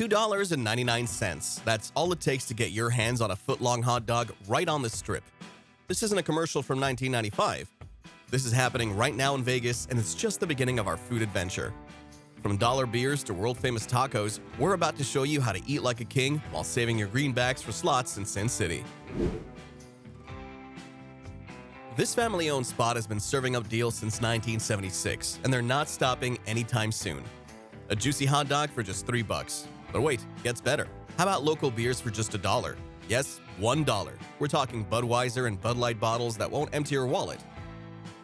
$2.99. That's all it takes to get your hands on a footlong hot dog right on the strip. This isn't a commercial from 1995. This is happening right now in Vegas, and it's just the beginning of our food adventure. From dollar beers to world-famous tacos, we're about to show you how to eat like a king while saving your greenbacks for slots in Sin City. This family-owned spot has been serving up deals since 1976, and they're not stopping anytime soon. A juicy hot dog for just $3. But wait, it gets better. How about local beers for just $1? Yes, $1. We're talking Budweiser and Bud Light bottles that won't empty your wallet.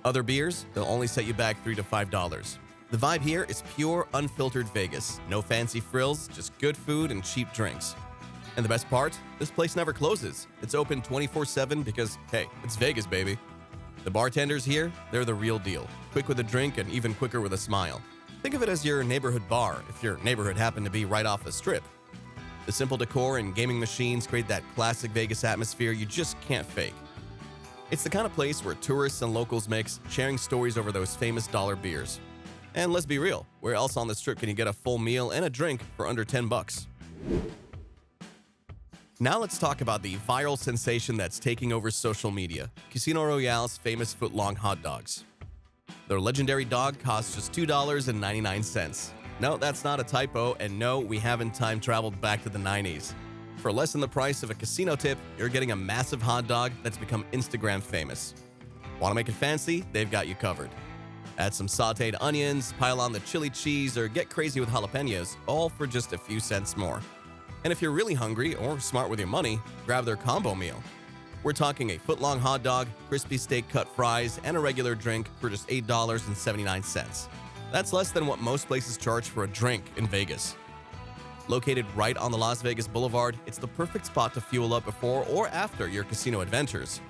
Other beers, they'll only set you back $3 to $5. The vibe here is pure, unfiltered Vegas. No fancy frills, just good food and cheap drinks. And the best part? This place never closes. It's open 24/7 because, hey, it's Vegas, baby. The bartenders here, they're the real deal. Quick with a drink and even quicker with a smile. Think of it as your neighborhood bar if your neighborhood happened to be right off the strip. The simple decor and gaming machines create that classic Vegas atmosphere you just can't fake. It's the kind of place where tourists and locals mix, sharing stories over those famous dollar beers. And let's be real, where else on the strip can you get a full meal and a drink for under $10? Now let's talk about the viral sensation that's taking over social media, Casino Royale's famous footlong hot dogs. Their legendary dog costs just $2.99. No, that's not a typo, and no, we haven't time traveled back to the 90s. For less than the price of a casino tip, you're getting a massive hot dog that's become Instagram famous. Want to make it fancy? They've got you covered. Add some sauteed onions, pile on the chili cheese, or get crazy with jalapenos, all for just a few cents more. And if you're really hungry or smart with your money, grab their combo meal. We're talking a footlong hot dog, crispy steak cut fries, and a regular drink for just $8.79. That's less than what most places charge for a drink in Vegas. Located right on the Las Vegas Boulevard, it's the perfect spot to fuel up before or after your casino adventures.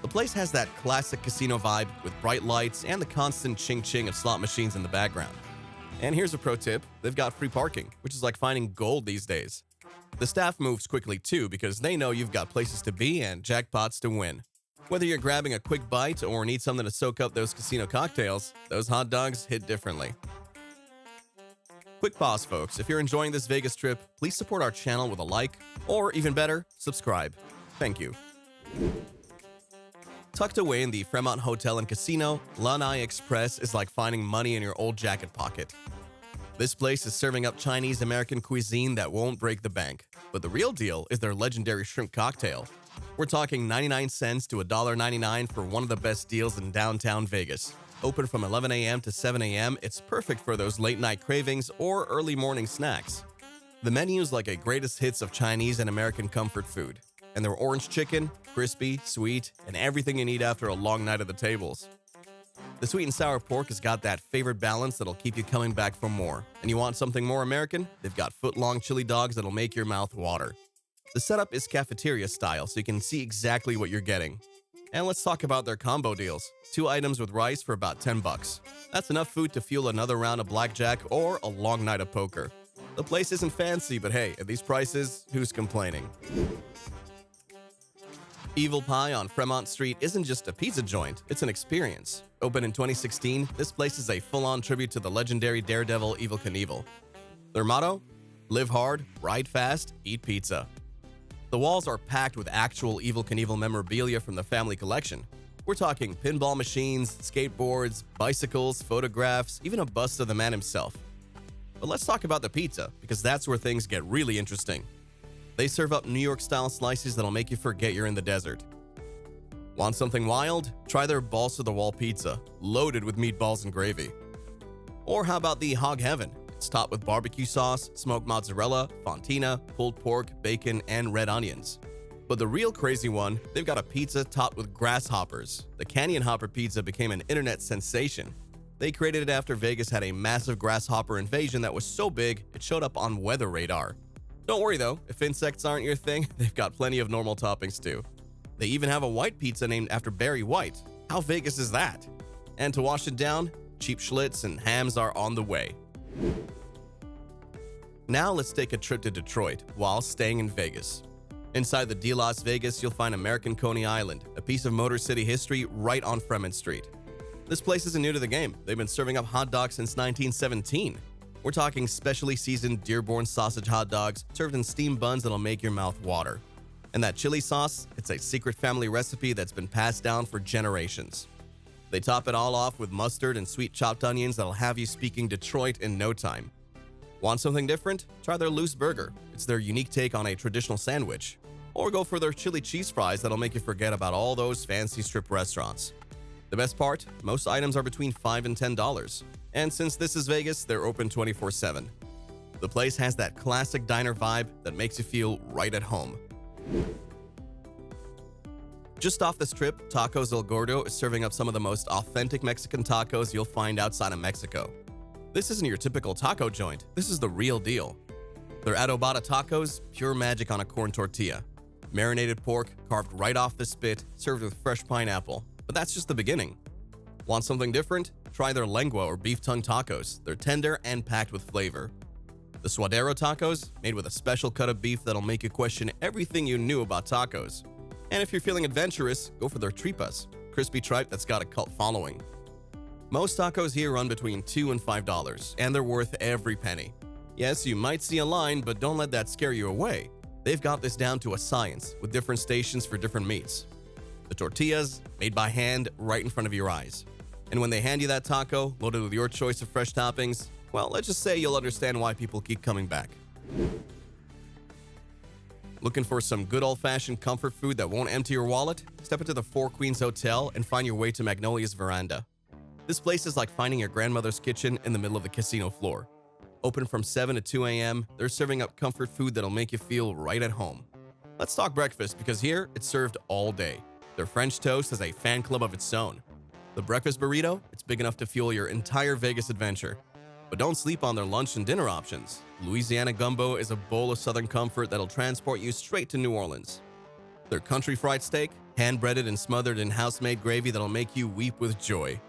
The place has that classic casino vibe with bright lights and the constant ching-ching of slot machines in the background. And here's a pro tip, they've got free parking, which is like finding gold these days. The staff moves quickly too because they know you've got places to be and jackpots to win. Whether you're grabbing a quick bite or need something to soak up those casino cocktails, those hot dogs hit differently. Quick pause, folks. If you're enjoying this Vegas trip, please support our channel with a like, or even better, subscribe. Thank you. Tucked away in the Fremont Hotel and Casino, Lanai Express is like finding money in your old jacket pocket. This place is serving up Chinese-American cuisine that won't break the bank. But the real deal is their legendary shrimp cocktail. We're talking 99 cents to $1.99 for one of the best deals in downtown Vegas. Open from 11 a.m. to 7 a.m., it's perfect for those late-night cravings or early morning snacks. The menu is like a greatest hits of Chinese and American comfort food. And their orange chicken, crispy, sweet, and everything you need after a long night at the tables. The sweet and sour pork has got that favorite balance that'll keep you coming back for more. And you want something more American? They've got foot-long chili dogs that'll make your mouth water. The setup is cafeteria style, so you can see exactly what you're getting. And let's talk about their combo deals. 2 items with rice for about $10. That's enough food to fuel another round of blackjack or a long night of poker. The place isn't fancy, but hey, at these prices, who's complaining? Evel Pie on Fremont Street isn't just a pizza joint, it's an experience. Opened in 2016, this place is a full-on tribute to the legendary daredevil Evel Knievel. Their motto? Live hard, ride fast, eat pizza. The walls are packed with actual Evel Knievel memorabilia from the family collection. We're talking pinball machines, skateboards, bicycles, photographs, even a bust of the man himself. But let's talk about the pizza, because that's where things get really interesting. They serve up New York-style slices that'll make you forget you're in the desert. Want something wild? Try their balls-to-the-wall pizza, loaded with meatballs and gravy. Or how about the Hog Heaven? It's topped with barbecue sauce, smoked mozzarella, fontina, pulled pork, bacon, and red onions. But the real crazy one, they've got a pizza topped with grasshoppers. The Canyon Hopper pizza became an internet sensation. They created it after Vegas had a massive grasshopper invasion that was so big, it showed up on weather radar. Don't worry though, if insects aren't your thing, they've got plenty of normal toppings too. They even have a white pizza named after Barry White. How Vegas is that? And to wash it down, cheap schlitz and hams are on the way. Now let's take a trip to Detroit while staying in Vegas. Inside the D Las Vegas, you'll find American Coney Island, a piece of Motor City history right on Fremont Street. This place isn't new to the game. They've been serving up hot dogs since 1917. We're talking specially seasoned Dearborn sausage hot dogs served in steamed buns that'll make your mouth water. And that chili sauce, it's a secret family recipe that's been passed down for generations. They top it all off with mustard and sweet chopped onions that'll have you speaking Detroit in no time. Want something different? Try their loose burger. It's their unique take on a traditional sandwich. Or go for their chili cheese fries that'll make you forget about all those fancy strip restaurants. The best part? Most items are between $5 and $10. And since this is Vegas, they're open 24/7. The place has that classic diner vibe that makes you feel right at home. Just off the strip, Tacos El Gordo is serving up some of the most authentic Mexican tacos you'll find outside of Mexico. This isn't your typical taco joint, this is the real deal. Their adobada tacos, pure magic on a corn tortilla. Marinated pork carved right off the spit, served with fresh pineapple. But that's just the beginning. Want something different? Try their lengua or beef tongue tacos. They're tender and packed with flavor. The suadero tacos, made with a special cut of beef that'll make you question everything you knew about tacos. And if you're feeling adventurous, go for their tripas, crispy tripe that's got a cult following. Most tacos here run between $2 and $5, and they're worth every penny. Yes, you might see a line, but don't let that scare you away. They've got this down to a science, with different stations for different meats. The tortillas, made by hand, right in front of your eyes. And when they hand you that taco, loaded with your choice of fresh toppings, well, let's just say you'll understand why people keep coming back. Looking for some good old-fashioned comfort food that won't empty your wallet? Step into the Four Queens Hotel and find your way to Magnolia's Veranda. This place is like finding your grandmother's kitchen in the middle of the casino floor. Open from 7 to 2 a.m., they're serving up comfort food that'll make you feel right at home. Let's talk breakfast, because here, it's served all day. Their French toast has a fan club of its own. The breakfast burrito, it's big enough to fuel your entire Vegas adventure. But don't sleep on their lunch and dinner options. Louisiana gumbo is a bowl of Southern comfort that'll transport you straight to New Orleans. Their country fried steak, hand-breaded and smothered in house-made gravy that'll make you weep with joy.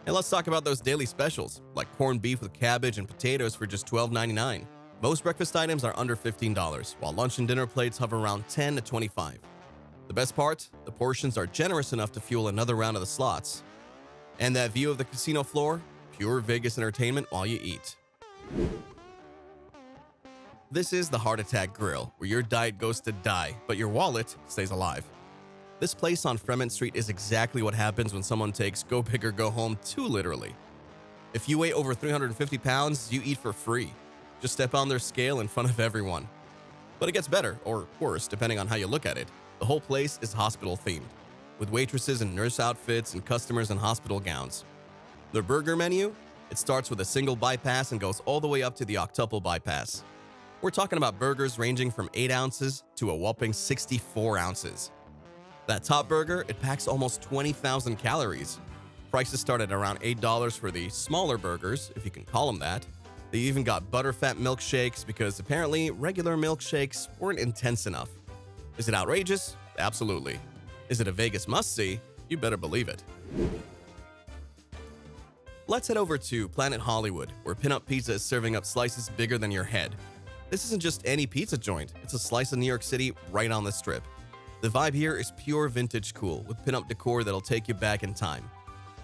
And let's talk about those daily specials, like corned beef with cabbage and potatoes for just $12.99. Most breakfast items are under $15, while lunch and dinner plates hover around $10 to $25. The best part? The portions are generous enough to fuel another round of the slots. And that view of the casino floor? Pure Vegas entertainment while you eat. This is the Heart Attack Grill, where your diet goes to die, but your wallet stays alive. This place on Fremont Street is exactly what happens when someone takes go big or go home too literally. If you weigh over 350 pounds, you eat for free. Just step on their scale in front of everyone. But it gets better, or worse, depending on how you look at it. The whole place is hospital-themed, with waitresses in nurse outfits and customers in hospital gowns. Their burger menu? It starts with a single bypass and goes all the way up to the octuple bypass. We're talking about burgers ranging from 8 ounces to a whopping 64 ounces. That top burger, it packs almost 20,000 calories. Prices start at around $8 for the smaller burgers, if you can call them that. They even got butterfat milkshakes because apparently regular milkshakes weren't intense enough. Is it outrageous? Absolutely. Is it a Vegas must-see? You better believe it. Let's head over to Planet Hollywood, where Pinup Pizza is serving up slices bigger than your head. This isn't just any pizza joint, it's a slice of New York City right on the strip. The vibe here is pure vintage cool, with pinup decor that'll take you back in time.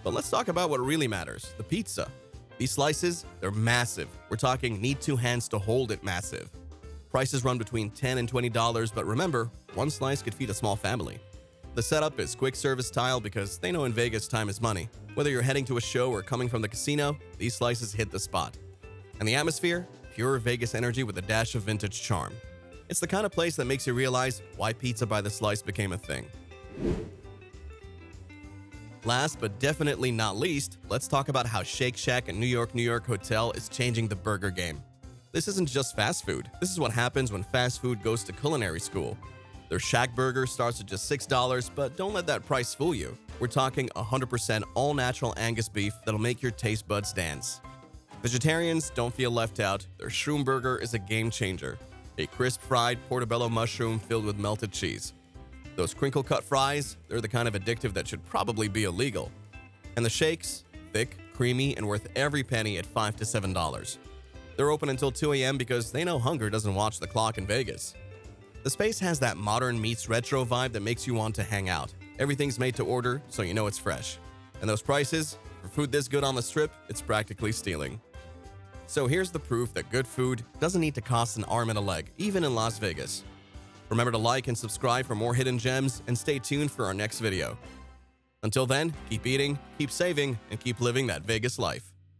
But let's talk about what really matters, the pizza. These slices, they're massive. We're talking need 2 hands to hold it massive. Prices run between $10 and $20, but remember, one slice could feed a small family. The setup is quick service style because they know in Vegas time is money. Whether you're heading to a show or coming from the casino, these slices hit the spot. And the atmosphere? Pure Vegas energy with a dash of vintage charm. It's the kind of place that makes you realize why pizza by the slice became a thing. Last but definitely not least, let's talk about how Shake Shack at New York Hotel is changing the burger game. This isn't just fast food. This is what happens when fast food goes to culinary school. Their Shack burger starts at just $6, but don't let that price fool you. We're talking 100% all-natural Angus beef that'll make your taste buds dance. Vegetarians don't feel left out. Their shroom burger is a game changer. A crisp fried portobello mushroom filled with melted cheese. Those crinkle-cut fries, they're the kind of addictive that should probably be illegal. And the shakes, thick, creamy, and worth every penny at $5 to $7. They're open until 2 a.m. because they know hunger doesn't watch the clock in Vegas. The space has that modern meets retro vibe that makes you want to hang out. Everything's made to order, so you know it's fresh. And those prices, for food this good on the strip, it's practically stealing. So here's the proof that good food doesn't need to cost an arm and a leg, even in Las Vegas. Remember to like and subscribe for more hidden gems, and stay tuned for our next video. Until then, keep eating, keep saving, and keep living that Vegas life.